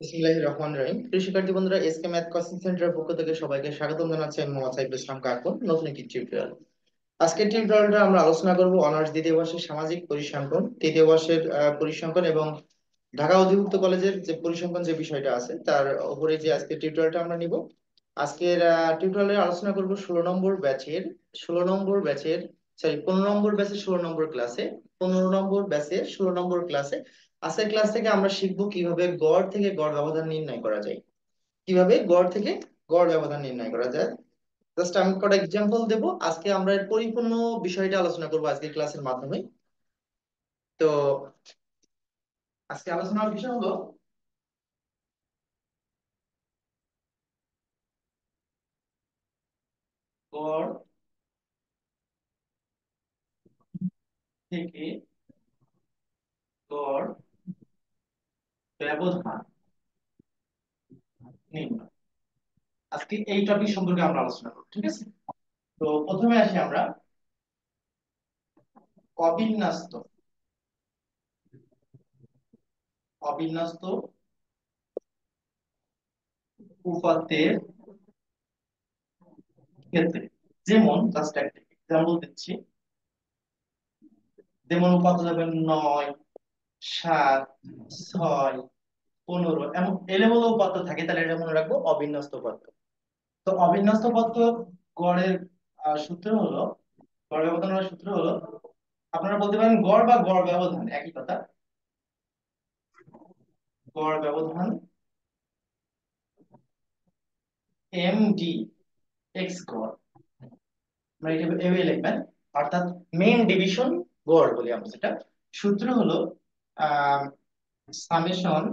বিসমিল্লাহির রহমানির রহিম। প্রিয় শিক্ষার্থী বন্ধুরা, এসকে ম্যাথ কোচিং সেন্টারের পক্ষ থেকে সবাইকে স্বাগতম জানাচ্ছি। আমি মোহাম্মদ সাইফুল ইসলাম কাকু। নতুন একটি টিউটোরিয়াল। আজকের টিউটোরিয়ালটা আমরা আলোচনা করব অনার্স দ্বিতীয় বর্ষের সামাজিক পরিসংখ্যান, তৃতীয় বর্ষের পরিসংখ্যান এবং ঢাকা অধিভুক্ত কলেজের যে পরিসংখ্যান যে বিষয়টা আছে তার উপরে যে আজকের টিউটোরিয়ালটা আমরা নিব। আজকের টিউটোরিয়ালে আলোচনা করব 16 নম্বর ব্যাচের সরি 15 নম্বর ব্যাচের 16 নম্বর ক্লাসে, 15 নম্বর ব্যাচের 16 নম্বর ক্লাসে। আজকের ক্লাস থেকে আমরা শিখবো কিভাবে গড় থেকে গড় ব্যবধান নির্ণয় করা যায়। কিভাবে গড় থেকে গড় ব্যবধান নির্ণয় করা যায়, জাস্ট আমি কটা এক্সাম্পল দেবো। আজকে আমরা এর পরিপূর্ণ বিষয়টা আলোচনা করবো আজকের ক্লাসের মাধ্যমে। তো আজকে আলোচনার বিষয় হলো গড় থেকে গড় ব্যবধান নির্ণয়। আজকে এই টপিক সম্পর্কে আমরা আলোচনা করব, ঠিক আছে? তো প্রথমে আসি আমরা অবিন্যস্ত অবিন্যস্ত উপাত্তের ক্ষেত্রে। যেমন জাস্ট একটা এক্সাম্পল দিচ্ছি। যেমন উপাত্ত যাবে 9, 7, 6, 15 এমন এলোমেলো উপাত্ত থাকে, তাহলে এটা মনে রাখবো অবিন্যস্ত উপাত্ত। তো অবিন্যস্ত উপাত্ত গড়ের সূত্র হলো, গড় ব্যবধানের সূত্র হলো, আপনারা বলতে পারেন গড় বা গড় ব্যবধান একই কথা। গড় ব্যবধান এম ডি এক্স গড়, মানে এটা এভাবে লিখবেন। অর্থাৎ মেইন ডিভিশন গড় বলি আমরা যেটা। সূত্র হলো আহ সামেশন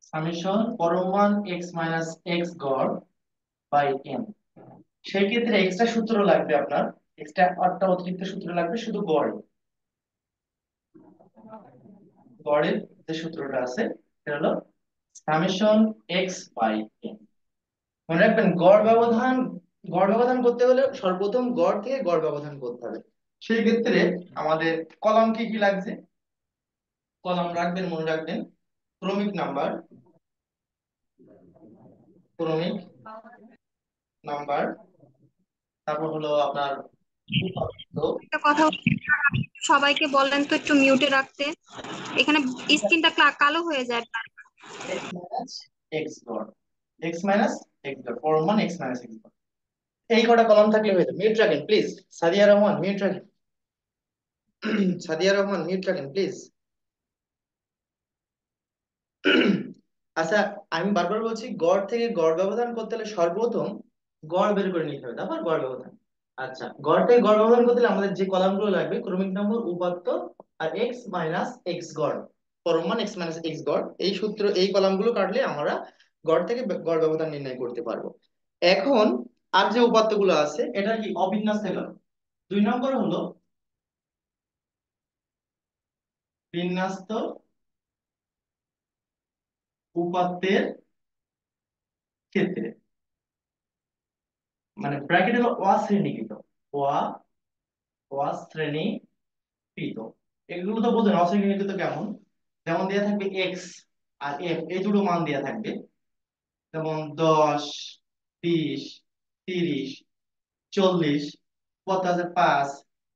সামেশন পরম মান এক্স মাইনাস এক্স গড় বাই এম। সেই ক্ষেত্রে এক্সট্রা সূত্র লাগবে আপনার, এক্সট্রা একটা অতিরিক্ত সূত্র লাগবে শুধু গড়। গড়ের যে সূত্রটা আছে সেটা হলো সামেশন এক্স বাই এম। মনে রাখবেন গড় ব্যবধান করতে হলে সর্বপ্রথম গড় থেকে গড় ব্যবধান করতে হবে। সেই ক্ষেত্রে আমাদের কলাম কি কি লাগছে, কলাম রাখবেন, মনে রাখবেন ক্রমিক নাম্বার, ক্রমিক নাম্বার, তারপর হলো আপনার উপাত্ত, একটা কথা সবাইকে বললেন তো একটু মিউটে রাখতে। এখানে স্ক্রিনটা কালো হয়ে যায়। এক্স মাইনাস এক্স গড়, এক্স মাইনাস এক্স গড় পরম মান এক্স মাইনাস এক্স গড়। এই কটা কলাম থাকলে হয়ে যাবে। মিউট রাখেন প্লিজ। সাদিয়া রহমান মিউট রাখেন। সাদিয়া রহমান মিউট রাখেন প্লিজ। আচ্ছা, আমি বারবার বলছি গড় থেকে গড় ব্যবধান করতে হলে সর্বপ্রথম গড় বের করে নিতে হবে, তারপর গড় ব্যবধান। আচ্ছা, গড় থেকে গড় ব্যবধান করতে হলে আমাদের যে কলামগুলো লাগবে ক্রমিক নম্বর, উপাত্ত আর এক্স মাইনাস এক্স গড়, পরম মান এক্স মাইনাস এক্স গড়, এই সূত্র এই কলামগুলো কাটলে আমরা গড় থেকে গড় ব্যবধান নির্ণয় করতে পারবো। এখন আর যে উপাত্তগুলো আছে এটা কি অবিন্যস্ত গেল। 2 নম্বর হলো বিন্যস্ত উপাত্তের ক্ষেত্রে, মানে ব্র্যাকেট হলো অশ্রেণীকৃত, অশ্রেণীকৃত। এগুলো তো বোঝেন অশ্রেণীকৃত কেমন। যেমন দেয়া থাকবে এক্স আর এফ, এই দুটো মান দেয়া থাকবে। যেমন 10, 20, 30, 40, 50, 5,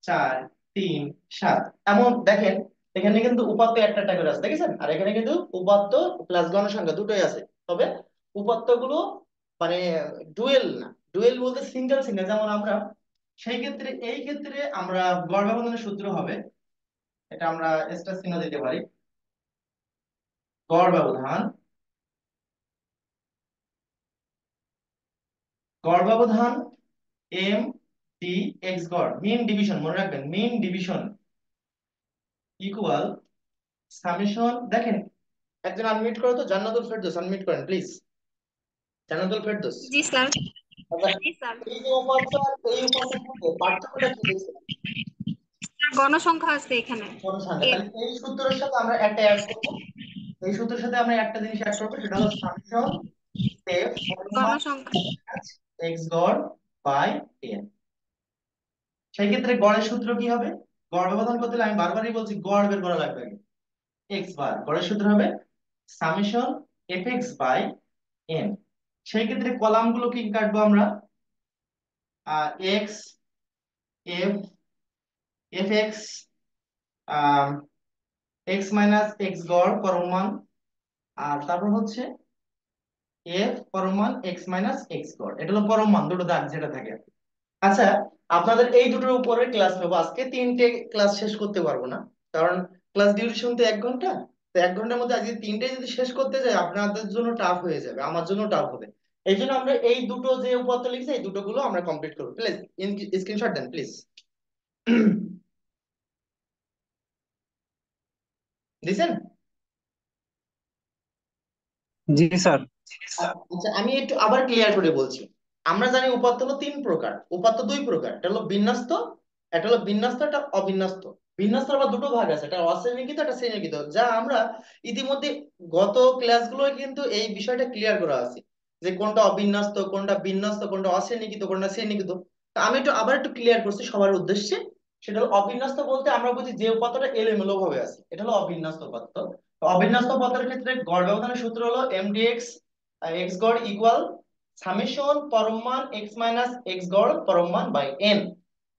4, 3, 7 এমন দেখেন। এখানে কিন্তু উপাত্ত একটা একটা করে আছে, দেখেছেন? আর এখানে কিন্তু উপাত্ত প্লাস গণসংখ্যা দুটোই আছে। তবে উপাত্তগুলো মানে ডুয়েল না, ডুয়েল বলতে সিঙ্গেল সিঙ্গেল। যেমন আমরা সেই ক্ষেত্রে এই ক্ষেত্রে আমরা গড় ব্যবধানের সূত্র হবে, এটা আমরা স্টার চিহ্ন দিতে পারি। গড় ব্যবধান, গড় ব্যবধান এম ডি এক্স গড়, মিন ডিভিশন, মনে রাখবেন মিন ডিভিশন ইকুয়াল সামেশন। দেখেন, একজন আনমিউট করো তো, জান্নাতুল ফেরদৌস আনমিউট করেন please. Jannatul Ferdous. G sir. আচ্ছা, জি স্যার। এই যে উপাত্ত আর এই উপাত্তের মধ্যে পার্থক্যটা কি দেখছেন? গণসংখ্যা আছে এখানে। গণসংখ্যা। এফ। তাহলে এই সূত্রের সাথে আমরা একটা অ্যাড করবো, এই সূত্রের সাথে আমরা একটা জিনিস অ্যাড করবো, সেটা হলো সামেশন এফ পরিমাণ গণসংখ্যা। এক্স গড় বাই এন। সেই ক্ষেত্রে গড়ের সূত্র কি হবে? গড় ব্যবধান করতে হলে আমি বারবারই বলছি গড় বের করা লাগবে আগে। এক্স বার গড়ের সূত্র হবে summation F X by N. সেই ক্ষেত্রে কলাম গুলো কি কাটবো আমরা? X, F, F X, X minus X গড় পরম মান, আর তারপর হচ্ছে এফ পরম মান এক্স মাইনাস এক্স গড়, এটা হলো পরম মান দুটো দাগ যেটা থাকে। আচ্ছা, আপনাদের এই দুটোর উপরে ক্লাস নেবো আজকে, তিনটে ক্লাস শেষ করতে পারবো না, কারণ ক্লাস ডিউরেশন তো 1 ঘন্টা। তো 1 ঘন্টার মধ্যে আজকে তিনটে যদি শেষ করতে যাই আপনাদের জন্য টাফ হয়ে যাবে, আমার জন্য টাফ হবে। এই জন্য আমরা এই দুটো যে উপাত্ত লিখছি এই দুটো গুলো আমরা কমপ্লিট করবো। প্লিজ স্ক্রিনশট দেন প্লিজ। দিছেন? জি স্যার। আচ্ছা, আমি একটু আবার ক্লিয়ার করে বলছি। আমরা জানি উপাত্ত হলো 3 প্রকার, উপাত্ত 2 প্রকার, একটা হলো বিন্যস্ত, একটা হলো বিন্যস্ত, একটা অবিন্যস্ত। বিন্যস্ত আবার দুটো ভাগ আছে, একটা অশ্রেণীকৃত, একটা শ্রেণীকৃত, যা আমরা ইতিমধ্যে গত ক্লাসগুলোয় কিন্তু এই বিষয়টা ক্লিয়ার করা আছে, যে কোনটা অবিন্যস্ত, কোনটা বিন্যস্ত, কোনটা অশ্রেণীকৃত, কোনটা শ্রেণীকৃত। তা আমি আবার একটু ক্লিয়ার করছি সবার উদ্দেশ্যে। সেটা হলো অবিন্যস্ত বলতে আমরা বুঝি যে উপাত্তটা এলোমেলো ভাবে আছে, এটা হলো অবিন্যস্ত উপাত্ত। তো অবিন্যস্ত উপাত্তের ক্ষেত্রে গড় ব্যবধানের সূত্র হলো এমডিএক্স এক্স গড় ইকুয়াল সামেশন পরম মান এক্স মাইনাস এক্স গড় পরম মান বাই এন।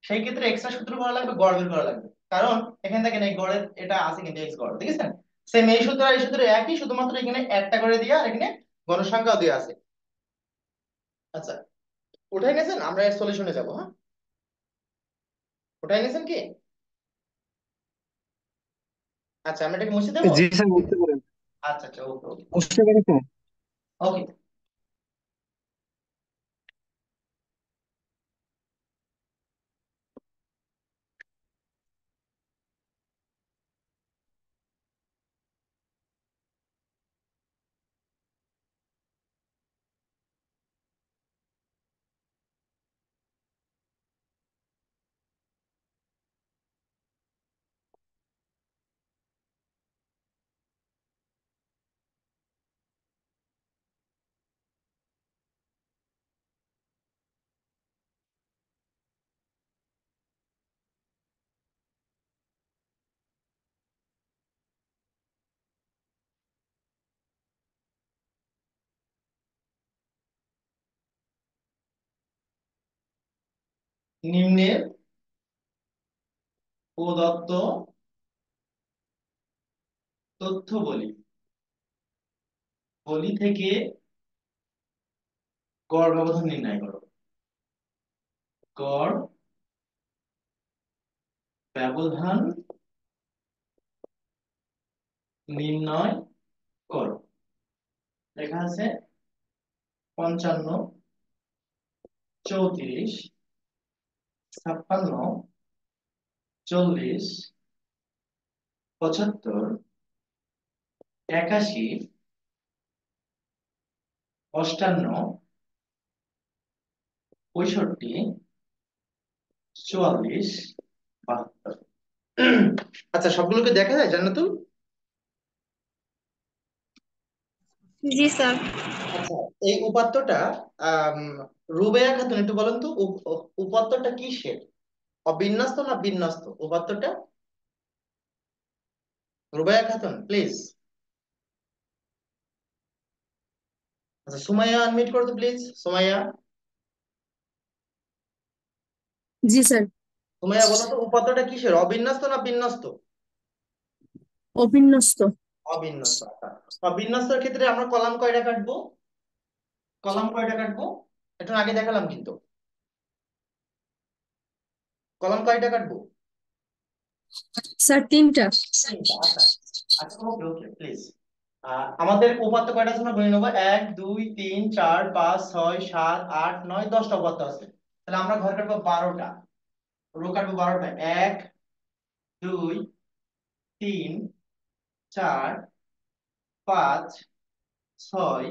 সেই ক্ষেত্রে এক্সট্রা সূত্র করা লাগবে, গড় বের করা লাগবে, কারণ এখান থেকে এই গড়ের এটা আছে কিন্তু এক্স গড়, দেখেছেন? সেম এই সূত্র আর এই সূত্র একই, শুধুমাত্র এখানে একটা করে দিয়া আর এখানে গণসংখ্যাও দেওয়া আছে। আচ্ছা, উঠাই গেছেন? আমরা এর সলিউশনে যাব। হ্যাঁ, উঠাই গেছেন কি? আচ্ছা, আমরা এটাকে মুছে দেবো। জি স্যার, বুঝতে পারেন। আচ্ছা আচ্ছা, ওকে ওকে বুঝতে পেরেছেন। ওকে। নিম্নের প্রদত্ত তথ্য বলি বলি থেকে গড় ব্যবধান নির্ণয় করো। গড় ব্যবধান নির্ণয় করো। লেখা আছে 55, 34, 56, 40, 75, 81, 58, 65, 44, 72। আচ্ছা, সবগুলোকে দেখা যায় জান্নাতুল? জি স্যার। আচ্ছা, এই উপাত্তটা আম, রুবেয়া খাতুন একটু বলেন তো, উপাত্তটা কিসের? অবিন্যস্ত না বিন্যস্ত উপাত্তটা? রুবেয়া খাতুন প্লিজ। আচ্ছা, সুমাইয়া আনমিউট করো তো প্লিজ, সুমাইয়া। জি স্যার। সুমাইয়া বলো তো উপাত্তটা কিসের, অবিন্যস্ত না বিন্যস্ত? অবিন্যস্ত। অবিন্যস্ত। আচ্ছা, অবিন্যস্তর ক্ষেত্রে আমরা কলাম কয়টা কাটবো? কলাম কয়টা কাটবো? একটু আগে দেখালাম কিন্তু। কলাম কয়টা কাটবো? স্যার 3টা। তিনটা। আচ্ছা আচ্ছা, ওকে ওকে প্লিজ। আমাদের উপাত্ত কয়টা আছে আমরা গুনে নেবো, 1 2 3 4 5 6 7 8 9 10টা উপাত্ত আছে। তাহলে আমরা ঘর কাটবো 12টা, রো কাটবো 12টা। 1 2 3 4 5 6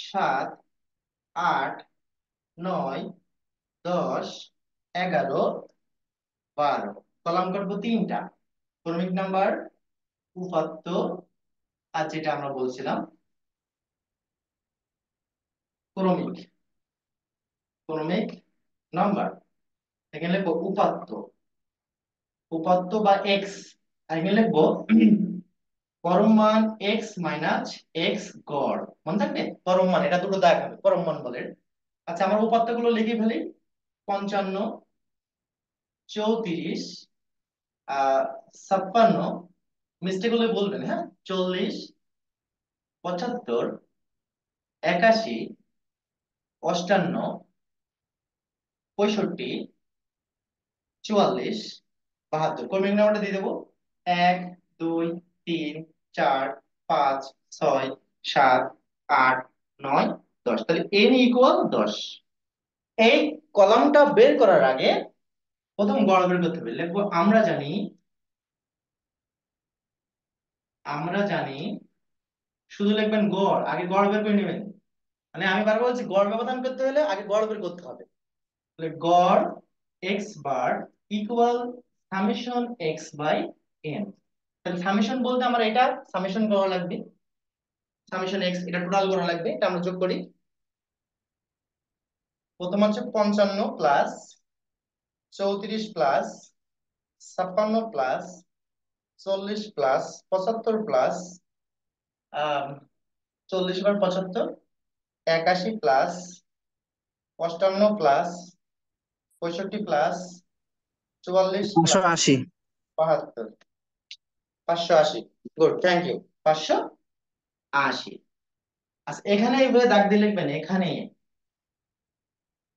7 8 9 10 11 12। কলাম কাটবো 3টা। ক্রমিক নাম্বার, উপাত্ত, আর যেটা আমরা বলছিলাম ক্রমিক ক্রমিক নাম্বার। এখানে লিখবো উপাত্ত উপাত্ত বা এক্স। এখানে লিখবো পরম মান এক্স মাইনাস এক্স গড়। মনে থাকবে পরম মান, এটা দুটো দাগ হবে পরম মান বলে। আচ্ছা আমার উপাত্ত গুলো লিখে ফেলি। 55, 34, 56, মিস্টেক হলে বলবেন হ্যাঁ, 40, 75, 81, 58, 65, 44, 72। ক্রমিক নাম্বারটা দিয়ে দেবো 1, 2, 3, 4, 5, 6, 7, 8, 9, 10। তাহলে n ইকুয়াল 10। এই কলামটা বের করার আগে প্রথম গড় বের করতে হবে। লিখবো আমরা জানি শুধু লিখবেন গড়, আগে গড় বের করে নেবেন। মানে আমি বারবার বলছি গড় ব্যবধান করতে হলে আগে গড় বের করতে হবে। তাহলে গড় X bar equal summation X by N. তাহলে সামেশন বলতে আমার এটা সামেশন করা লাগবে, সামেশন এক্স এটা টোটাল করা লাগবে, এটা আমরা যোগ করি। প্রথম হচ্ছে 55 plus 34 plus 56 plus 40 plus 75 plus 40 বার 75, 81 plus 58 plus 65 plus 44 plus 580। 72, 580। Good, thank you. 580। আচ্ছা এখানে এইভাবে দাগ দিয়ে লিখবেন, এখানে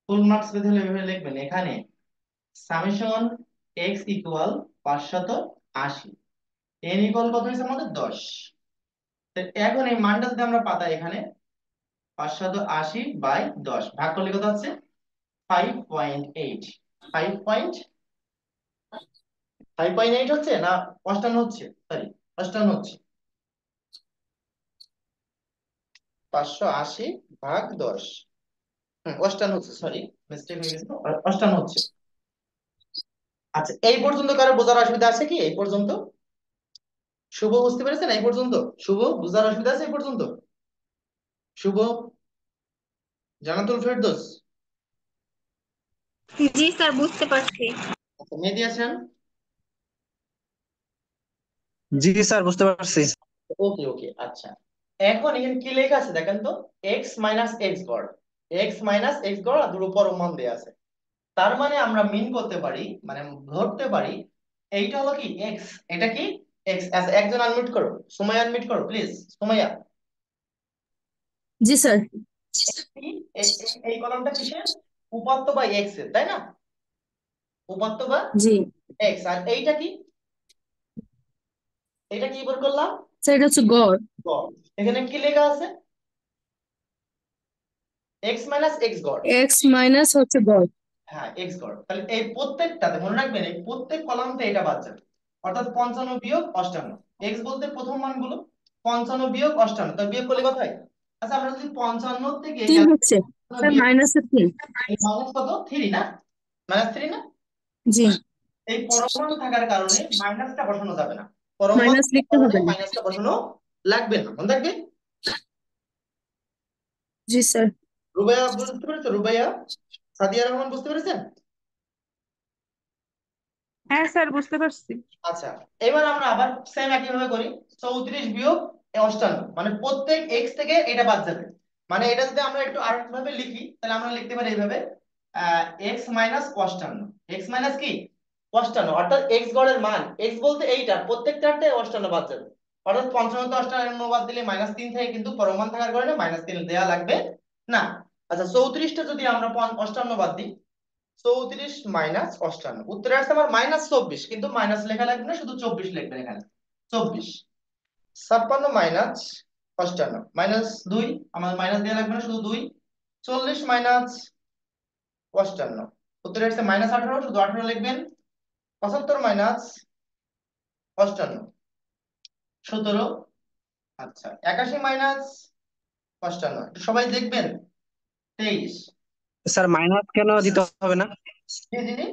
ফুল মার্কস পেতে হলে এইভাবে লিখবেন, এখানে summation x equal 580, N equal কত হয়েছে আমাদের 10। এখন এই মানটা যদি আমরা পাতাই এখানে 580 বাই 10 ভাগ করলে কত হচ্ছে 5.8। 5.8 হচ্ছে না 58 হচ্ছে, সরি 58 হচ্ছে। 580 ভাগ 10, 58 হচ্ছে, সরি মিস্টেক হয়ে গেছে, 58 হচ্ছে। আচ্ছা এই পর্যন্ত কারো বোঝার অসুবিধা আছে কি? এই পর্যন্ত শুভ বুঝতে পেরেছেন? এই পর্যন্ত শুভ বুঝার অসুবিধা আছে এই পর্যন্ত? শুভ, জানাতুল ফেরদৌস, জি স্যার, বুঝতে পারছি। আচ্ছা মেহেদী হাসান, জি স্যার, বুঝতে পারছি। ওকে ওকে। আচ্ছা এখন এখানে কি লেখা আছে দেখেন তো, এক্স মাইনাস এক্স গড়, এক্স মাইনাস এক্স গড় আর দুটো পরম মান দেয়া আছে। তার মানে আমরা মিন করতে পারি, মানে ধরতে পারি এইটা হলো কি এক্স, এটা কি এক্স। আচ্ছা একজন আনমিউট করো, সুমাইয়া আনমিউট করো প্লিজ, সুমাইয়া। জি স্যার। কি এই কলমটা কিসের? উপাত্ত বা এক্স এর, তাই না? উপাত্ত বা জি এক্স। আর এইটা কি, এটা কি বের করলাম? স্যার, এটা হচ্ছে গড়। গড়। এখানে কি লেখা আছে? এক্স মাইনাস এক্স গড়। এক্স মাইনাস হচ্ছে গড়। হ্যাঁ এক্স গড়। তাহলে এই প্রত্যেকটাতে মনে রাখবেন, এই প্রত্যেক কলামতে এটা বাদ যাবে। অর্থাৎ 55 বিয়োগ 58, এক্স বলতে প্রথম মানগুলো, 55 বিয়োগ 58, তাহলে বিয়োগ করলে কত হয়? আচ্ছা আমরা যদি 55 থেকে তিন হচ্ছে স্যার, বিয়োগ, মাইনাসের তিন। মাইনাস কত 3 না, মাইনাস 3 না। জি, এই পরমাণু থাকার কারণে মাইনাসটা বসানো যাবে না, পরমাণু মাইনাস থাকার লিখতে কারণে হবে না। মাইনাসটা বসানো লাগবে না, মনে থাকবে। জি স্যার। রুবাইয়া বুঝতে পেরেছো? রুবাইয়া, সাদিয়া রহমান বুঝতে পেরেছেন? হ্যাঁ স্যার, বুঝতে পারছি। আচ্ছা এবার আমরা আবার সেম একই ভাবে করি। 34 বিয়োগ 58, মানে প্রত্যেক এক্স থেকে এটা বাদ যাবে। মানে এটা যদি আমরা একটু আরেক ভাবে লিখি তাহলে আমরা লিখতে পারি এইভাবে, এক্স মাইনাস 58, এক্স মাইনাস কি 58, অর্থাৎ এক্স গড়ের মান, এক্স বলতে এইটা প্রত্যেকটাতে 58 বাদ যাবে। অর্থাৎ 55 তে 58 বাদ দিলে -3 থাকে, কিন্তু পরমাণু থাকার কারণে -3 দেয়া লাগবে না। আচ্ছা 34 টা যদি আমরা 58 বাদ দিই, 34 মাইনাস 58, উত্তরে আসছে আমার -24, কিন্তু মাইনাস লেখা লাগবে না, শুধু 24 লিখবেন এখানে 24। 56 মাইনাস 58, -2, আমার মাইনাস দেওয়া লাগবে না, শুধু 2। 40 মাইনাস 58, উত্তরে আসছে -18, শুধু 18 লিখবেন। 75 মাইনাস 58, 17। আচ্ছা 81 মাইনাস 58, একটু সবাই দেখবেন, 23। স্যার মাইনাস কেন দিতে হবে না? জি জি জি।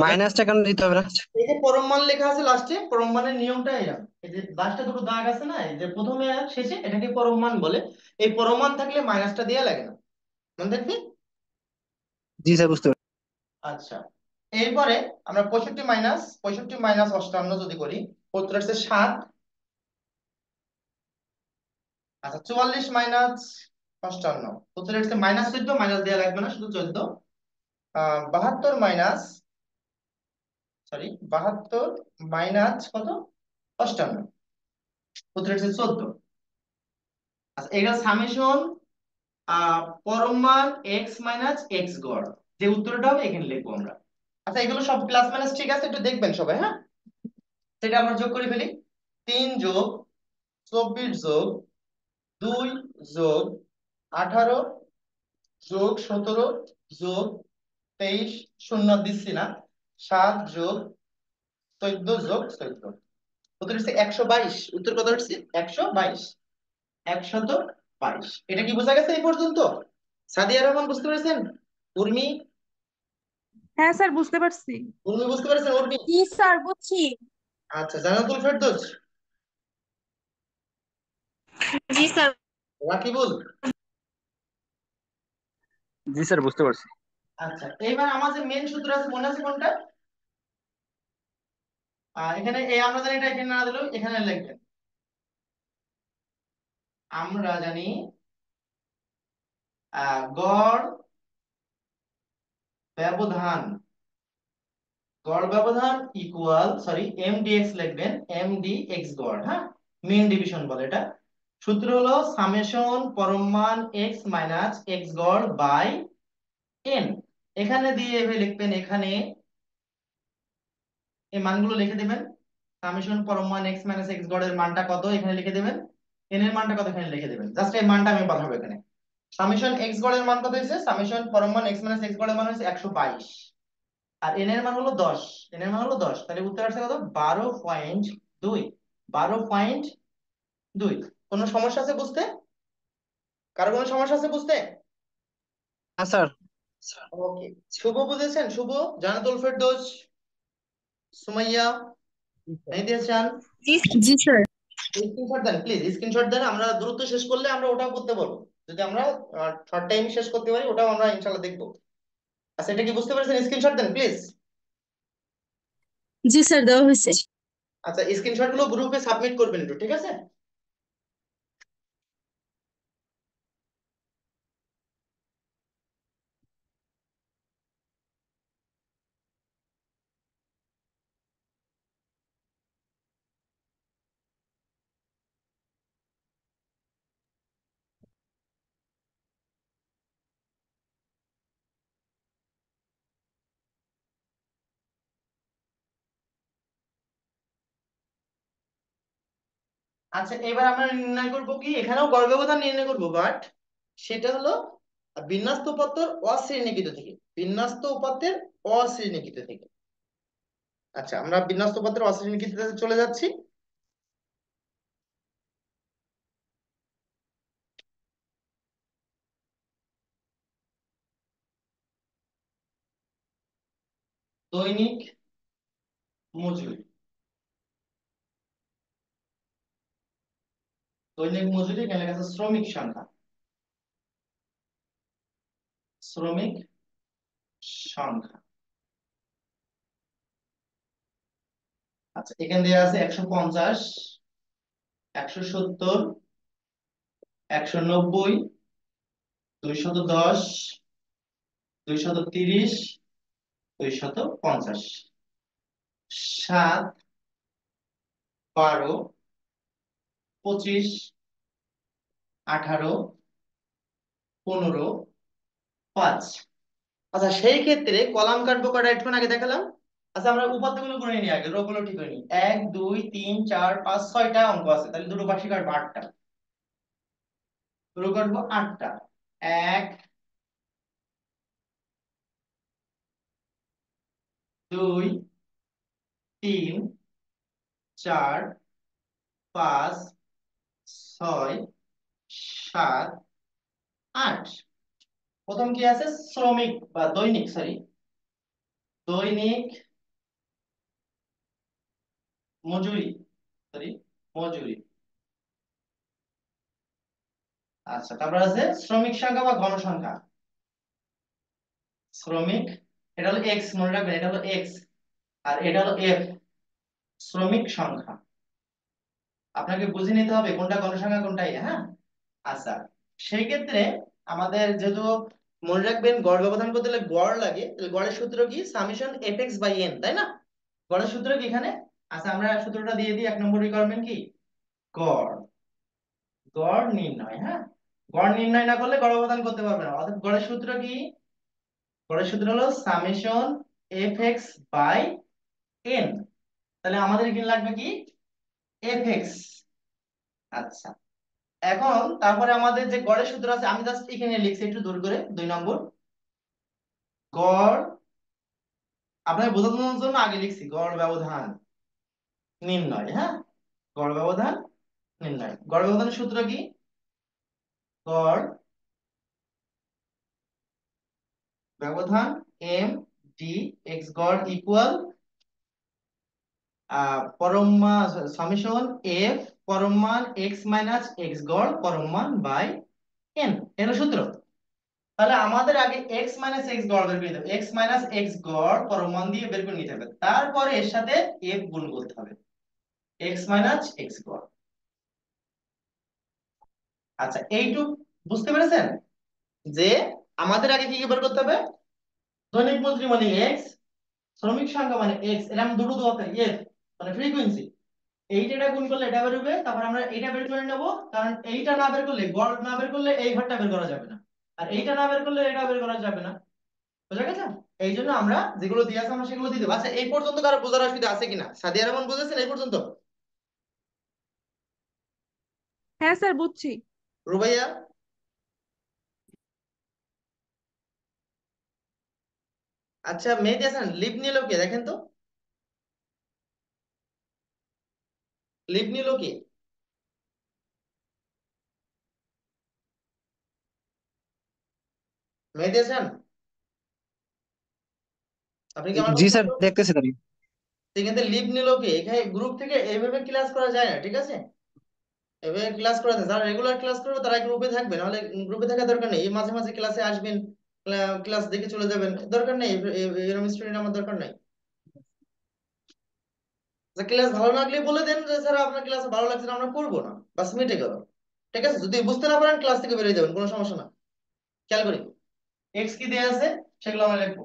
মাইনাসটা কেন দিতে হবে না? এই যে পরম মান লেখা আছে লাস্টে, পরম মানের নিয়মটা এরকম, এই যে লাস্টে দুটো দাগ আছে না, এই যে প্রথমে আর শেষে, এটাকে পরম মান বলে। এই পরম মান থাকলে মাইনাসটা দেয়া লাগে না, মনে থাকবে। জি স্যার বুঝতে পারছি। আচ্ছা, এরপরে আমরা 65 মাইনাস 58 যদি করি, উত্তর আসছে 7। আচ্ছা, 44 মাইনাস 58, উত্তর আসছে -14, মাইনাস দেওয়া লাগবে না, শুধু 14। 72 মাইনাস কত, 58, উত্তর আসছে 14। আচ্ছা, এগুলো সামেশন পরম মান এক্স মাইনাস এক্স গড়, যে উত্তরটা হবে এখানে লিখবো আমরা। আচ্ছা, এগুলো সব প্লাস মাইনাস ঠিক আছে, একটু দেখবেন সবাই, হ্যাঁ। সেটা আমরা যোগ করে ফেলি। 3 যোগ 24 যোগ 2 যোগ 18 যোগ 17 যোগ 23, শূন্য দিচ্ছি না, 7 যোগ 14 যোগ 14, উত্তর হচ্ছে 122। উত্তর কত হচ্ছে? 122, 122। এটা কি বোঝা গেছে এই পর্যন্ত? সাদিয়া রহমান বুঝতে পেরেছেন? উর্মি, হ্যাঁ স্যার বুঝতে পারছি। উর্মি বুঝতে পেরেছেন? উর্মি, জি স্যার বুঝছি। আচ্ছা, জানাতুল ফেরদৌস, জি স্যার। রাকিবুল। জি স্যার বুঝতে পারছি। আচ্ছা, এইবার আমার যে মেন সূত্র আছে মনে আছে কোনটা? এখানে এই আমরা জানি, এটা এখানে না দিলেও এখানে লিখবেন। আমরা জানি গড় ব্যবধান, গড় ব্যবধান ইকুয়াল, সরি, এম ডিএক্স লিখবেন, এম ডি এক্স গড়, হ্যাঁ, মিন ডিভিশন বলে এটা। সূত্র হলো সামেশন পরম মান এক্স মাইনাস এক্স গড় বাই এন। এখানে দিয়ে এভাবে লিখবেন, এখানে এই মানগুলো লিখে দেবেন। সামেশন পরম মান এক্স মাইনাস এক্স গড়ের মানটা কত এখানে লিখে দেবেন, এন এর মানটা কত এখানে লিখে দেবেন, জাস্ট এই মানটা আমি পাঠাবো এখানে। সামেশন এক্স গড়ের মান কত হয়েছে, সামেশন পরম মান এক্স মাইনাস এক্স গড়ের মান হয়েছে 122, আর এন এর মান হলো 10, এন এর মান হলো 10, তাহলে উত্তর আসছে কত, 12.2, 12.2। কোনো সমস্যা আছে বুঝতে? কারো কোনো সমস্যা আছে বুঝতে? হ্যাঁ স্যার। ওকে, শুভ বুঝেছেন? শুভ, জানাতুল ফেরদৌস, সুমাইয়া, মেহেদী হাসান, জি জি স্যার। স্ক্রিনশট দেন প্লিজ, স্ক্রিনশট দেন, আমরা দ্রুত শেষ করলে আমরা ওটাও করতে পারবো। যদি আমরা শর্ট টাইম শেষ করতে পারি, ওটাও আমরা ইনশাআল্লাহ দেখবো। আচ্ছা, এটা কি বুঝতে পেরেছেন? স্ক্রিনশট দেন প্লিজ। জি স্যার, দেওয়া হয়েছে। আচ্ছা, স্ক্রিনশট গুলো গ্রুপে সাবমিট করবেন একটু, ঠিক আছে? আচ্ছা, এবার আমরা নির্ণয় করব কি, এখানেও গড় ব্যবধান নির্ণয় করব, বাট সেটা হলো বিন্যস্ত উপাত্তর অশ্রেণীকৃত থেকে, বিন্যস্ত উপাত্তের অশ্রেণীকৃত থেকে। আচ্ছা, আমরা বিন্যস্ত উপাত্তের অশ্রেণীকৃত চলে যাচ্ছি। দৈনিক মজুরি, দৈনিক মজুরি, এখানে লেখা আছে শ্রমিক সংখ্যা, শ্রমিক সংখ্যা। আচ্ছা, এখানে দেওয়া আছে 150, 170, 190, 210, 230, 250। 7, 12, 25, 18, 15, 5। আচ্ছা, সেই ক্ষেত্রে কলাম কাটবো কয়টা, একটু আগে দেখালাম। আচ্ছা, আমরা উপাত্তগুলো করে নিই আগে, রো গুলো ঠিক করে নিই। 1 2 3 4 5 6টা অঙ্ক আছে, তাহলে দুটো পাশে কাটবো 8টা, রো কাটবো 8টা। 1 2 3 4 5 6 7 8। প্রথম কি আছে, শ্রমিক বা দৈনিক, সরি, দৈনিক মজুরি, সরি, মজুরি। আচ্ছা, তারপর আছে শ্রমিক সংখ্যা বা গণসংখ্যা। শ্রমিক, এটা হলো এক্স, মনে রাখবেন এটা হলো এক্স, আর এটা হলো এফ, শ্রমিক সংখ্যা। আপনাকে বুঝে নিতে হবে কোনটা গণসংখ্যা কোনটা হ্যাঁ। আচ্ছা, সেই ক্ষেত্রে আমাদের যেহেতু মনে রাখবেন গড় ব্যবধান করতে হলে গড় লাগে, তাহলে গড়ের সূত্র কি? Summation F X by N, তাই না? গড়ের সূত্র কি এখানে? আচ্ছা, আমরা সূত্রটা দিয়ে দিই। 1 নম্বর রিকোয়ারমেন্ট কি? গড়, গড় নির্ণয়। হ্যাঁ, গড় নির্ণয় না করলে গড় ব্যবধান করতে পারবে না। অর্থাৎ গড়ের সূত্র কি? গড়ের সূত্র হলো summation F X by N. তাহলে আমাদের কি লাগবে? কি? F X. আচ্ছা, এখন তারপরে আমাদের যে গড়ের সূত্র আছে, আমি জাস্ট এখানে লিখছি একটু দূর করে। 2 নম্বর, গড়, আপনাকে বোঝানোর জন্য আগে লিখছি গড় ব্যবধান নির্ণয়। হ্যাঁ, গড় ব্যবধান নির্ণয়। গড় ব্যবধানের সূত্র কি? গড় ব্যবধান এম ডি এক্স গড় ইকুয়াল পরম মান সামেশন এফ পরম মান এক্স মাইনাস এক্স গড় পরম মান বাই এন, এর সূত্র। তাহলে আমাদের আগে এক্স মাইনাস এক্স গড় বের করে নিতে হবে, এক্স মাইনাস এক্স গড় পরম মান দিয়ে বের করে নিতে হবে, তারপরে এর সাথে এফ গুণ করতে হবে, এক্স মাইনাস এক্স গড়। আচ্ছা, এইটুক বুঝতে পেরেছেন যে আমাদের আগে কি কি বের করতে হবে? দৈনিক মজুরি মানে এক্স, শ্রমিক সংখ্যা মানে এক্স, এর আমি দুটো দরকার, এফ মানে ফ্রিকোয়েন্সি। এইটা এটা গুণ করলে এটা বের হবে, তারপর আমরা এটা বের করে নেব। কারণ এইটা না বের করলে, গড় না বের করলে এই ঘরটা বের করা যাবে না, আর এইটা না বের করলে এটা বের করা যাবে না। বুঝা গেছে? এই জন্য আমরা যেগুলো দিয়ে আছে আমরা সেগুলো দিয়ে দেবো। আচ্ছা, এই পর্যন্ত কারো বোঝার অসুবিধা আছে কিনা? সাদিয়া রহমান বুঝেছেন এই পর্যন্ত? হ্যাঁ স্যার বুঝছি। রুবাইয়া? আচ্ছা, মেহেদি হাসান লিভ নিল কে দেখেন তো, লিভ নিল কে? মেহেদি হাসান, আপনি কি আমার জি কথা স্যার, শুনতে পাচ্ছেন? দেখতেছি তারি। সেখানে লিভ নিল কে? এখানে গ্রুপ থেকে এইভাবে ক্লাস করা যায় না, ঠিক আছে? এভাবে ক্লাস করা যায়, যারা রেগুলার ক্লাস করবে তারা গ্রুপে থাকবে, নাহলে গ্রুপে থাকার দরকার নেই। এই মাঝে মাঝে ক্লাসে আসবেন, ক্লাস দেখে চলে যাবেন, দরকার নেই। এরকম স্টুডেন্ট আমার দরকার নাই। ক্লাস ভালো লাগলে বলে দেন যে স্যার আপনার ক্লাস ভালো লাগছে না, আমরা করবো না, বাস মিটে গেল। ঠিক আছে, যদি বুঝতে না পারেন ক্লাস থেকে বেরিয়ে যাবেন, কোনো সমস্যা না। খেয়াল করি এক্স কি দেয়া আছে সেগুলো আমরা লিখবো।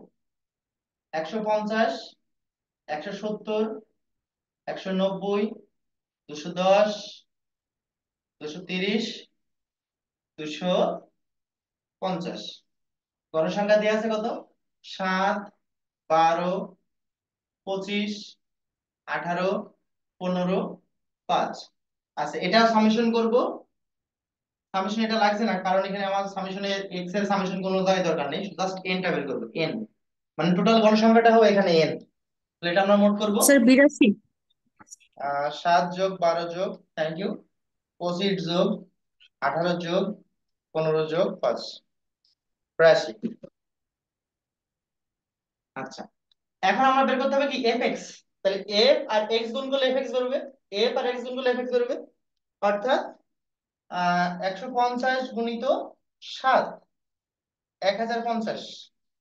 150, 170, 190, 210, 230, 250। গণসংখ্যা দেয়া আছে কত? 7, 12, 25, 18, 15, 5। আচ্ছা, এটা সামেশন করব। সামেশন এটা লাগছে না, কারণ এখানে আমার সামেশনে এক্স এর সামেশন কোনো জায়গায় দরকার নেই, জাস্ট এন টা বের করব, এন মানে টোটাল গণসংখ্যাটা হবে এখানে এন। তাহলে এটা আমরা মোট করব স্যার 82। 7 যোগ 12 যোগ, থ্যাংক ইউ, 25 যোগ 18 যোগ 15 যোগ 5, 82। আচ্ছা, এখন আমরা বের করতে হবে কি? F x. তাহলে এফ আর এক্স গুণ করলে এফ এক্স বেরোবে, এফ আর এক্স গুণ করলে এফ এক্স বেরোবে। অর্থাৎ 150 গুণিত 7, 1050,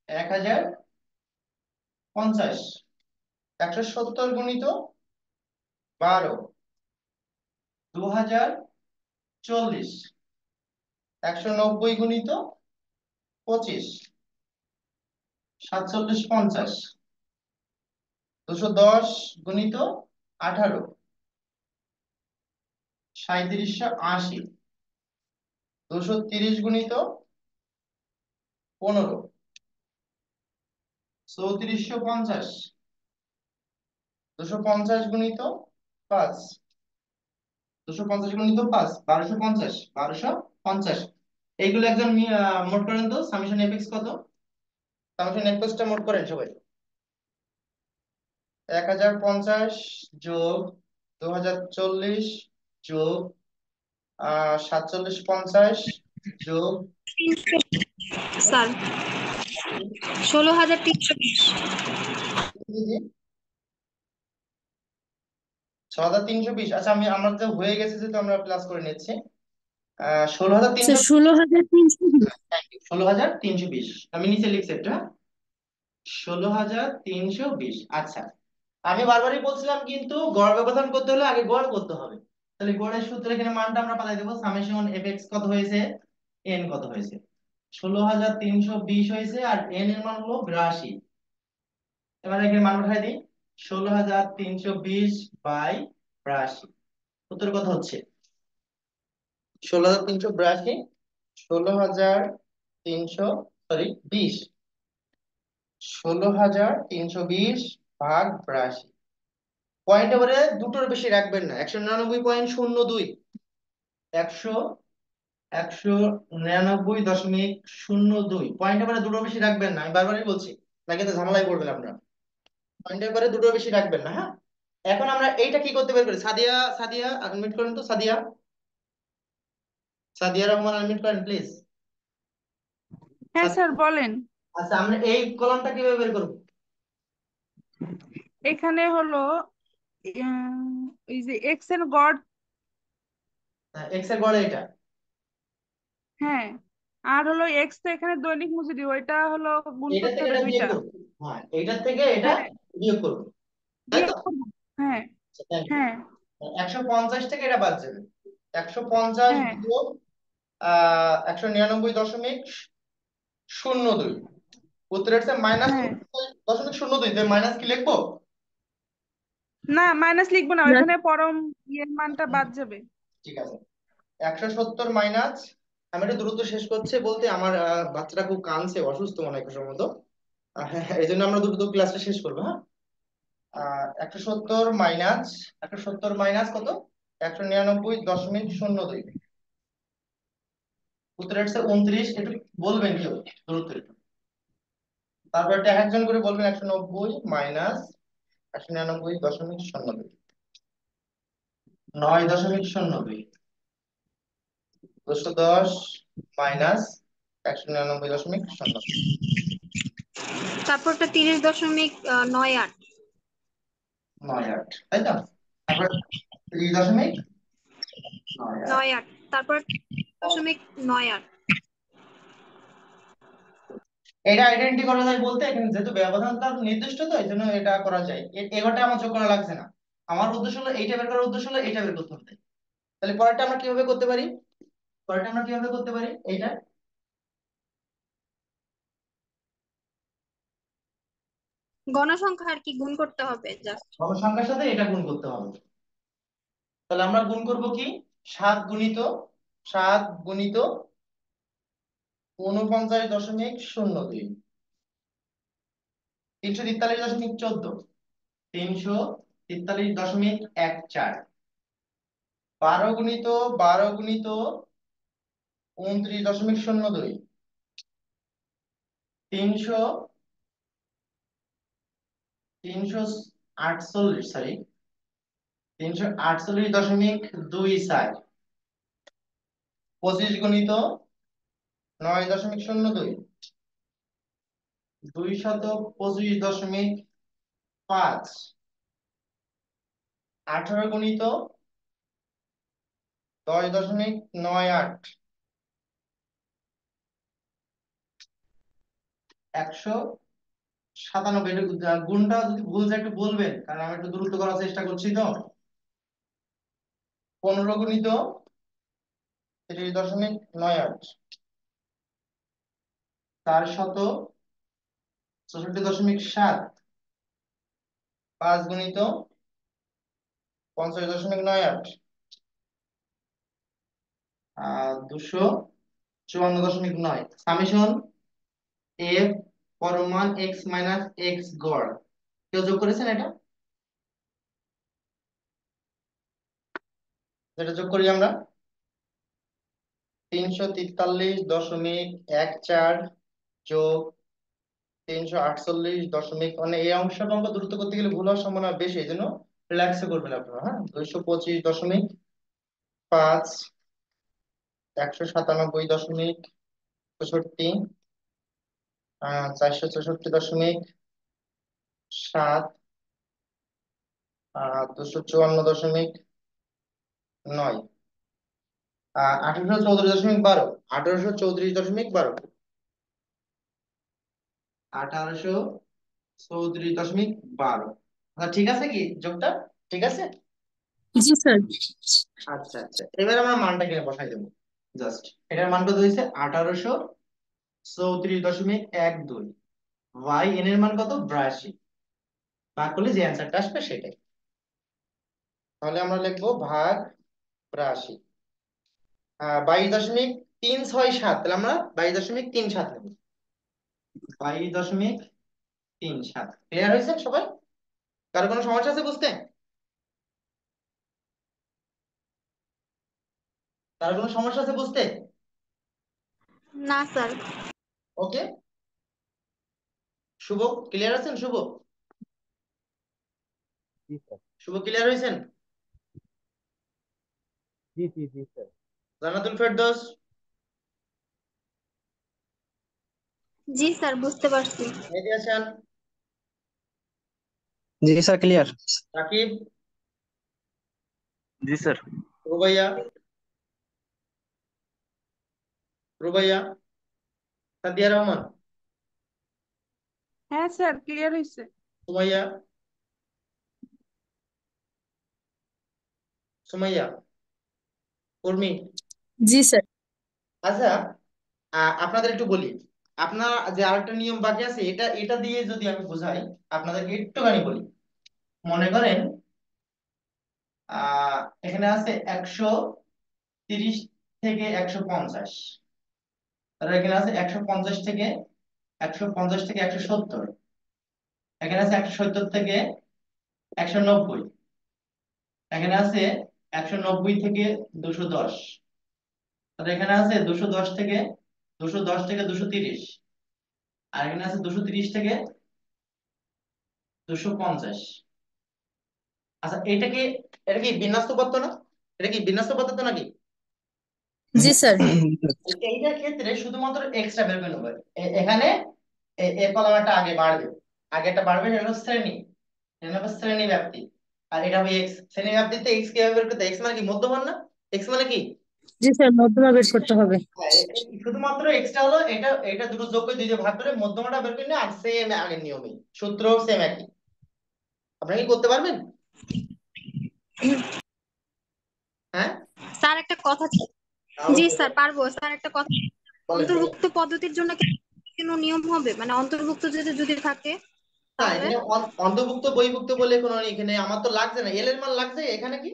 1050, 170 গুণিত 12, 2040, 190 গুণিত 25, 47, 50, 210 গুণিত 18, 3780, 230 গুণিত 15, 3450, 250 গুণিত 5, 250 গুণিত 5, 1250, 1250। এইগুলো একজন মোট করেন তো, সামেশন এফএক্স কত? সামেশন এফএক্সটা মোট করেন সবাই। 1050 যোগ 2040 যোগ 4750 যোগ স্যার 16,320। 6,320। আচ্ছা, আমার যে হয়ে গেছে, যেহেতু আমরা প্লাস করে নিচ্ছি। 16,320। স্যার 16,320। 16,320 আমি নিচে লিখছি একটা। 16,320। আচ্ছা, আমি বারবারই বলছিলাম কিন্তু গড় ব্যবধান করতে হলে আগে গড় করতে হবে। তাহলে গড়ের সূত্রে এখানে মানটা আমরা পালাই দেবো, সামেশন এফ এক্স কত হয়েছে, এন কত হয়েছে। 16,320 হয়েছে, আর এন এর মান হলো 82। এবার এখানে মান উঠাই দিই, 16,320 বাই 82। উত্তর কত হচ্ছে? 16,382, 16,300, সরি 20, 16,320 ভাগ 82। পয়েন্ট এবারে দুটোর বেশি রাখবেন না, 199.02, একশো 199.02 পয়েন্ট এবারে দুটোর বেশি রাখবেন না, আমি বারবারই বলছি, নাকি তো ঝামেলায় পড়বেন আপনারা। পয়েন্ট এবারে দুটোর বেশি রাখবেন না, হ্যাঁ। এখন আমরা এইটা কি করতে বের করি, সাদিয়া, সাদিয়া আনমিউট করেন তো, সাদিয়া, সাদিয়া রহমান আনমিউট করেন প্লিজ। হ্যাঁ স্যার বলেন। আচ্ছা, আমরা এই কলামটা কিভাবে বের করব? এখানে হলো এই যে এক্স এর গড়। এক্স এর গড়ে এটা, হ্যাঁ, আর হলো এক্স তো এখানে দৈনিক মজুরি, ওইটা হলো গুণ এটা করতে থেকে হবে এটা বিয়োগ দুইটা। করব। হ্যাঁ, এইটার থেকে এটা হ্যাঁ, বিয়োগ করব, তাই তো? বিয়োগ করবো। হ্যাঁ। আচ্ছা, thank you। হ্যাঁ। 150 থেকে এটা বাদ যাবে, 150 হ্যাঁ। বিয়োগ 199.02। উত্তর হচ্ছে মাইনাস হ্যাঁ, 0.02। মাইনাস কি লিখবো? না মাইনাস লিখবো না, না ওইখানে পরম ইয়ের মানটা বাদ যাবে। ঠিক আছে, 170 মাইনাস, আমি একটু দ্রুত শেষ করছি বলতে আমার বাচ্চাটা খুব কাঁদছে, অসুস্থ মনে হয় সম্ভবত। হ্যাঁ, এই জন্য আমরা দ্রুত ক্লাসটা শেষ করবো, হ্যাঁ। 170 মাইনাস, 170 মাইনাস কত, 199.02। উত্তর হচ্ছে 29। একটু বলবেন কেউ দ্রুত একটু। তারপর একটা একজন করে বলবেন, 190 মাইনাস 199.02, 9.02। 210 মাইনাস 199.02, তারপরটা 30.98। 9.8, তাই তো? তারপর 30.98। 98, তারপর 30.98। এটা আইডেন্টি করা যায় বলতে, এখানে যেহেতু ব্যবধানটা নির্দিষ্ট, তো এই জন্য এটা করা যায়। এবারটা আমার যোগ করা লাগছে না, আমার উদ্দেশ্য হলো এইটা বের করার উদ্দেশ্য হলো এইটা বের করতে হবে। তাহলে পরেরটা আমরা কিভাবে করতে পারি, পরেরটা আমরা কিভাবে করতে পারি এইটা? গণসংখ্যা আর কি গুণ করতে হবে জাস্ট। সংখ্যার সাথে এটা গুণ করতে হবে। তাহলে আমরা গুণ করব কি, 7 গুণিত 7 গুণিত 49.02, 343.14, 343.14, 12 গুণিত 12 গুণিত 29.02, 300 348, সরি 348.24, 25 গুণিত 9.02, 225.5, 18 গুণিত 10.98, 197। গুণটা যদি ভুল যায় একটু বলবেন, কারণ আমি একটু দ্রুত করার চেষ্টা করছি তো। 15 গুণিত 30.98, 464.7, 5 গুণিত 50.98, 254.9। সামেশন এফ পরম মান এক্স মাইনাস এক্স গড়, কেউ যোগ করেছেন এটা? যেটা যোগ করি আমরা, 343.14 যোগ 348, মানে এই অংশটা অঙ্ক দ্রুত করতে গেলে ভুল হওয়ার সম্ভাবনা বেশি, এই জন্য রিল্যাক্সে করবেন আপনারা, হ্যাঁ। 225.5, 197.65, 464.7, 254.9, 1834.12, 1834.12, 1834.12। আচ্ছা ঠিক আছে কি যোগটা? ঠিক আছে। জি স্যার। আচ্ছা আচ্ছা, এবার আমরা মানটা এখানে বসাই দেবো। জাস্ট এটার মান কত হয়েছে? 1834.12। ওয়াই এন এর মান কত? 82। ভাগ করলে যে অ্যান্সারটা আসবে সেটাই। তাহলে আমরা লিখবো ভাগ 82। 22.367, তাহলে আমরা 22.37 নেবো। 22.37। ক্লিয়ার হয়েছে সবাই? কারো কোনো সমস্যা আছে বুঝতে? কারো কোনো সমস্যা আছে বুঝতে? না স্যার। ওকে, শুভ ক্লিয়ার আছেন? শুভ, জি স্যার। শুভ ক্লিয়ার হয়েছেন? জি জি জি স্যার। জান্নাতুল ফেরদৌস, জি স্যার, বুঝতে পারছি। মেহেদী হাসান, জি স্যার, ক্লিয়ার। রাকিব, জি স্যার। রুবাইয়া, রুবাইয়া, সাদিয়া রহমান, হ্যাঁ স্যার, ক্লিয়ার হয়েছে। সুমাইয়া, সুমাইয়া, উর্মি। জি স্যার। আচ্ছা, আপনাদের একটু বলি, আপনার যে আরেকটা নিয়ম বাকি আছে, এটা এটা দিয়ে যদি আমি বোঝাই আপনাদেরকে, একটুখানি বলি। মনে করেন এখানে আছে 130 থেকে 150, আর এখানে আছে 150 থেকে 170, এখানে আছে 170 থেকে 190, এখানে আছে 190 থেকে 210, আর এখানে আছে 210 থেকে 230, আর এখানে আছে 230 থেকে 250। আচ্ছা এটা কি বিন্যস্ত পত্র না? এটা কি বিন্যস্ত পদ্ধতি নাকি? জি স্যার। এইটার ক্ষেত্রে শুধুমাত্র এক্সট্রা বের করে নেবো। এখানে এ কলাম একটা আগে বাড়বে, আগে একটা বাড়বে, সেটা হলো শ্রেণী, এটা হবে শ্রেণী ব্যাপ্তি। আর এটা হবে এক্স। শ্রেণী ব্যাপ্তিতে এক্স কিভাবে বের করতে? এক্স মানে কি? মধ্যমান না? এক্স মানে কি? জি স্যার, মধ্যমা বের করতে হবে। হ্যাঁ, শুধুমাত্র এক্সট্রা হলো এটা, এটা দুটো যোগ করে দুই দিয়ে ভাগ করে মধ্যমাটা বের করে নিয়ে, আর সেম আগের নিয়মে সূত্র সেম একই। আপনারা কি করতে পারবেন? হ্যাঁ, স্যার একটা কথা জি অবশ্যই স্যার, পারবো স্যার। একটা কথা, বলেন বলেন। অন্তর্ভুক্ত পদ্ধতির জন্য কি কোনো নিয়ম হবে? মানে অন্তর্ভুক্ত যদি যদি থাকে না, তাহলে? এখানে অন্তর্ভুক্ত বহির্ভুক্ত বলে কোনো নেই। এখানে আমার তো লাগছে না, এল এর মান লাগছে এখানে কি?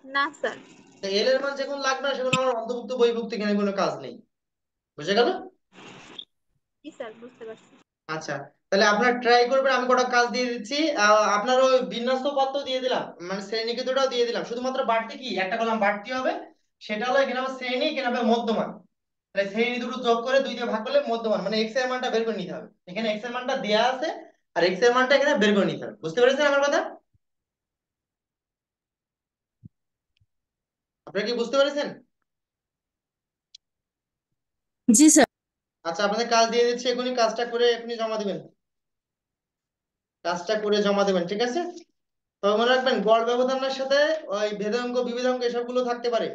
না স্যার। এল এর মান যখন লাগবে না, সেখানে আমার অন্তর্ভুক্ত বহির্ভুক্ত এখানে কোনো কাজ নেই। বুঝে গেল? জি স্যার, বুঝতে পারছি। আচ্ছা, তাহলে আপনারা ট্রাই করবেন। আমি কটা কাজ দিয়ে দিচ্ছি, আপনার ওই বিন্যস্ত পত্র দিয়ে দিলাম, মানে শ্রেণীকৃতটাও দিয়ে দিলাম। শুধুমাত্র বাড়তি কি একটা কলাম বাড়তি হবে, সেটা হলো এখানে হবে শ্রেণী, এখানে হবে মধ্যমান। তাহলে শ্রেণী দুটো যোগ করে দুই দিয়ে ভাগ করলে মধ্যমান, মানে এক্স এর মানটা বের করে নিতে হবে। এখানে এক্স এর মানটা দেয়া আছে, আর এক্স এর মানটা এখানে বের করে নিতে হবে। বুঝতে পেরেছেন আমার কথা? আপনারা কি বুঝতে পেরেছেন? জি স্যার। আচ্ছা, আপনাদের কাজ দিয়ে দিচ্ছি, এখনই কাজটা করে এখনই জমা দিবেন। কাজটা করে জমা দেবেন, ঠিক আছে? তবে মনে রাখবেন, গড় ব্যবধানের সাথে ওই ভেদাঙ্ক বিভেদাঙ্ক এসবগুলো থাকতে পারে।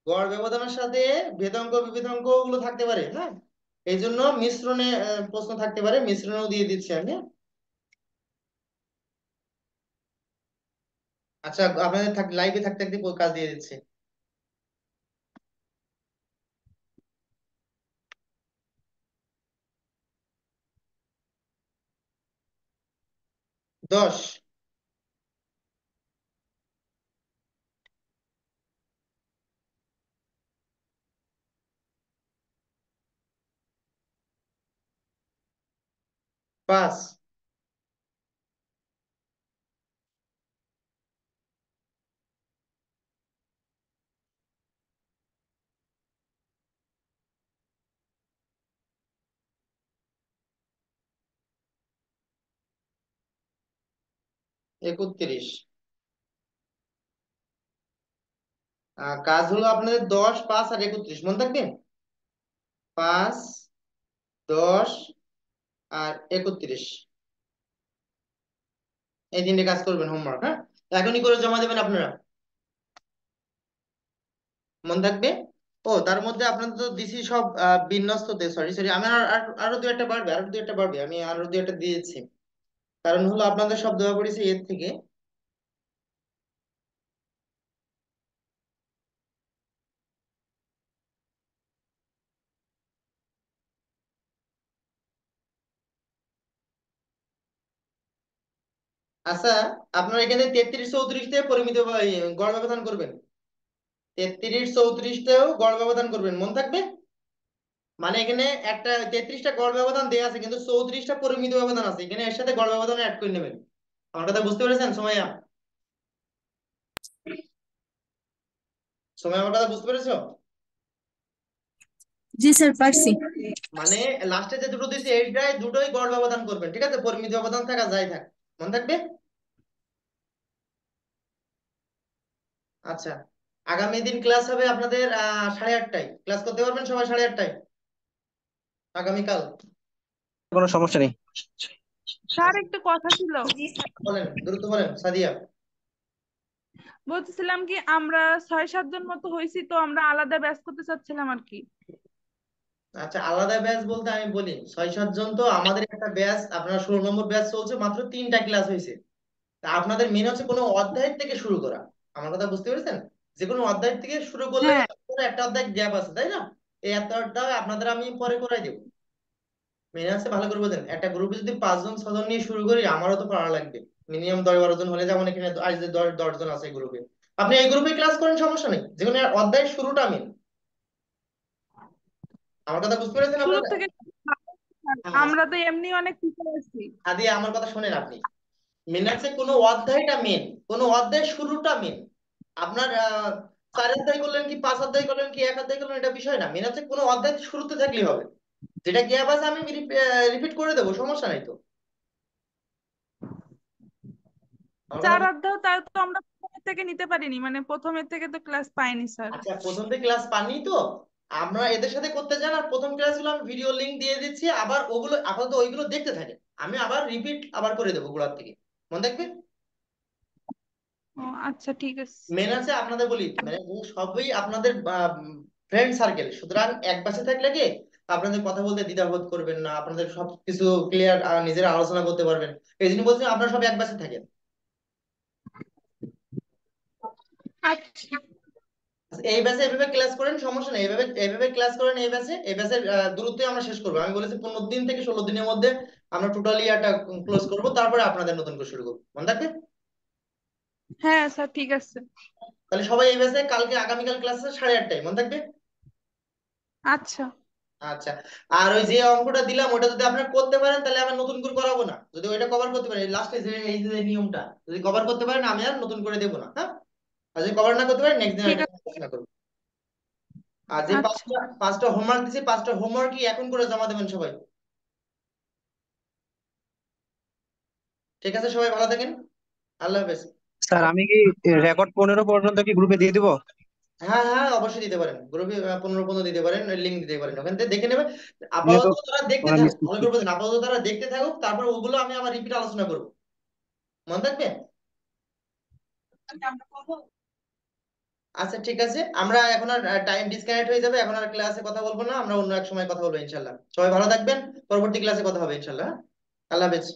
গড় ব্যবধানের সাথে ভেদাঙ্ক বিভেদাঙ্ক গুলো থাকতে পারে, হ্যাঁ। এই জন্য মিশ্রণে প্রশ্ন থাকতে পারে, মিশ্রণেও দিয়ে দিচ্ছি আমি, হ্যাঁ? আচ্ছা, আপনাদের লাইভে থাকতে থাকতে কাজ দিয়ে দিচ্ছি। 10, 5, 31। কাজ হলো আপনাদের 10, 5 আর 31, মনে থাকবে? 5, 10 আর 31। এই 3টে কাজ করবেন হোমওয়ার্ক, হ্যাঁ? এখনই করে জমা দেবেন আপনারা, মন থাকবে। ও তার মধ্যে আপনাদের তো দিছি সব বিন্যস্ততে, সরি সরি, আমি আরো দু একটা বাড়বে, আরো দু একটা বাড়বে, আমি আরো দু একটা দিয়েছি। কারণ হলো আপনাদের সব দেওয়া পড়েছে এর থেকে। আচ্ছা, আপনারা এখানে 33 34 পরিমিত গড় ব্যবধান করবেন, 33 34 গড় ব্যবধান করবেন, মন থাকবে। মানে এখানে একটা 33টা গড় ব্যবধান দেয়া আছে, কিন্তু 34টা পরিমিত ব্যবধান আছে, এখানে এর সাথে গড় ব্যবধান অ্যাড করে নেবেন। আমার কথা বুঝতে পেরেছেন সোমাইয়া? সোমাইয়া, আমার কথা বুঝতে পেরেছো? জি স্যার পারছি। মানে লাস্টে যে দুটো দিয়েছি এইটাই দুটোই গড় ব্যবধান করবেন, ঠিক আছে? পরিমিত ব্যবধান থাকা যাই থাক, মনে থাকবে। আচ্ছা, আগামী দিন ক্লাস হবে আপনাদের 8:30টায়, ক্লাস করতে পারবেন সবাই 8:30টায় আগামীকাল? কোনো সমস্যা নেই। স্যার একটু কথা ছিল, জি স্যার। বলেন, দ্রুত বলেন সাদিয়া। বলতেছিলাম কি আমরা 6 7 জন মতো হয়েছি, তো আমরা আলাদা ব্যাচ করতে চাচ্ছিলাম আর কি। আচ্ছা, আলাদা ব্যাচ বলতে আমি বলি, 6 7 জন তো আমাদের একটা ব্যাচ, আপনার 16 নম্বর ব্যাচ চলছে, মাত্র 3টা ক্লাস হয়েছে। তা আপনাদের মেন হচ্ছে কোনো অধ্যায় থেকে শুরু করা, আমার কথা বুঝতে পেরেছেন? যে কোনো অধ্যায় থেকে শুরু করলে হ্যাঁ পরে একটা অধ্যায় গ্যাপ আছে, তাই না? এই একটা অধ্যায় আপনাদের আমি পরে করাই দেবো। মেন আছে ভালো করে বোঝেন, একটা গ্রুপে যদি 5 জন 6 জন নিয়ে শুরু করি, আমারও তো পারা লাগবে। মিনিমাম 10 12 জন হলে, যেমন এখানে আজ যে 10 জন আছে গ্রুপে, আপনি এই গ্রুপে ক্লাস করেন, সমস্যা নেই, যে কোনো অধ্যায়ের শুরুটা মেন। আমার কথা বুঝতে পেরেছেন শুরু আপনারা? থেকে হ্যাঁ, আমরা তো এমনি অনেক পিছিয়ে আছি। আদি আমার কথা শোনেন আপনি। মেন আছে কোনো অধ্যায়টা মেন, কোনো অধ্যায়ের শুরুটা মেন। আপনার 4 অধ্যায় করলেন কি 5 অধ্যায় করলেন কি 1 অধ্যায় করলেন, এটা বিষয় না, মেন হচ্ছে কোনো অধ্যায় শুরুতে থাকলেই হবে। যেটা গ্যাপ আছে আমি রিপিট করে দেবো, সমস্যা নাই তো। আমার কথা 4 অধ্যায় তাও তো আমরা প্রথমের থেকে নিতে পারিনি, মানে প্রথমের থেকে তো ক্লাস পাইনি স্যার। আচ্ছা, প্রথম থেকে ক্লাস পাননি তো, আমরা এদের সাথে করতে চান, আর প্রথম ক্লাসগুলো আমি ভিডিও লিংক দিয়ে দিচ্ছি, আবার ওগুলো আপাতত ওইগুলো দেখতে থাকেন, আমি আবার রিপিট আবার করে দেবো গোড়ার থেকে, মনে থাকবে। ও আচ্ছা ঠিক আছে। মেন আছে আপনাদের বলি, মানে ও সবই আপনাদের ফ্রেন্ড সার্কেল, সুতরাং এক পাশে থাকলে কি আপনাদের কথা বলতে দ্বিধাবোধ করবেন না, আপনাদের সবকিছু ক্লিয়ার নিজেরা আলোচনা করতে পারবেন। এই জন্য বলছি আপনারা সব এক পাশে থাকেন। আচ্ছা আচ্ছা, এই ব্যাচে এইভাবে ক্লাস করেন, সমস্যা নেই, এইভাবে এইভাবে ক্লাস করেন। এই ব্যাচের দ্রুতই আমরা শেষ করবো, আমি বলেছি 15 দিন থেকে 16 দিনের মধ্যে আমরা টোটালি একটা ক্লোজ করব, তারপরে আপনাদের নতুন করে শুরু করবো, মনে থাকবে। হ্যাঁ স্যার ঠিক আছে। তাহলে সবাই এই ব্যাচে কালকে আগামীকাল ক্লাস আছে 8:30টায়, মনে থাকবে। আচ্ছা আচ্ছা, আর ওই যে অঙ্কটা দিলাম ওটা যদি আপনারা করতে পারেন, তাহলে আবার নতুন করে করাবো না, যদি ওইটা কভার করতে পারেন, লাস্টে যে এই যে নিয়মটা যদি কভার করতে পারেন, আমি আর নতুন করে দেবো না, হ্যাঁ? আর যদি কভার না করতে পারেন, নেক্সট দিন ঠিক এটা আছে। আলোচনা করবো। আর যে আচ্ছা পাঁচটা পাঁচটা হোমওয়ার্ক দিছি, 5টা হোমওয়ার্ক কি এখন করে জমা দেবেন সবাই। ঠিক আছে, সবাই ভালো থাকেন, আল্লাহ হাফেজ। স্যার আমি কি রেকর্ড 15 পর্যন্ত কি গ্রুপে দিয়ে দিব? হ্যাঁ হ্যাঁ, অবশ্যই দিতে পারেন গ্রুপে, 15 15 দিতে পারেন, লিঙ্ক দিতে পারেন, ওখান থেকে দেখে নেবে। এমনি তো আপাতত তারা দেখতে ওরা মিস থাকুক, ভালো করছে। করে বোঝেন, আপাতত তারা দেখতে থাকুক, তারপর ওগুলো আমি আবার রিপিট আলোচনা করবো, মনে থাকবে। আচ্ছা ঠিক আছে, আমরা এখন আর টাইম ডিসকানেক্ট হয়ে যাবে, এখন আর ক্লাসে কথা বলবো না, আমরা অন্য এক সময় কথা বলবো ইনশাল্লাহ। সবাই ভালো থাকবেন, পরবর্তী ক্লাসে কথা হবে ইনশাল্লাহ, হ্যাঁ? আল্লাহ হাফেজ।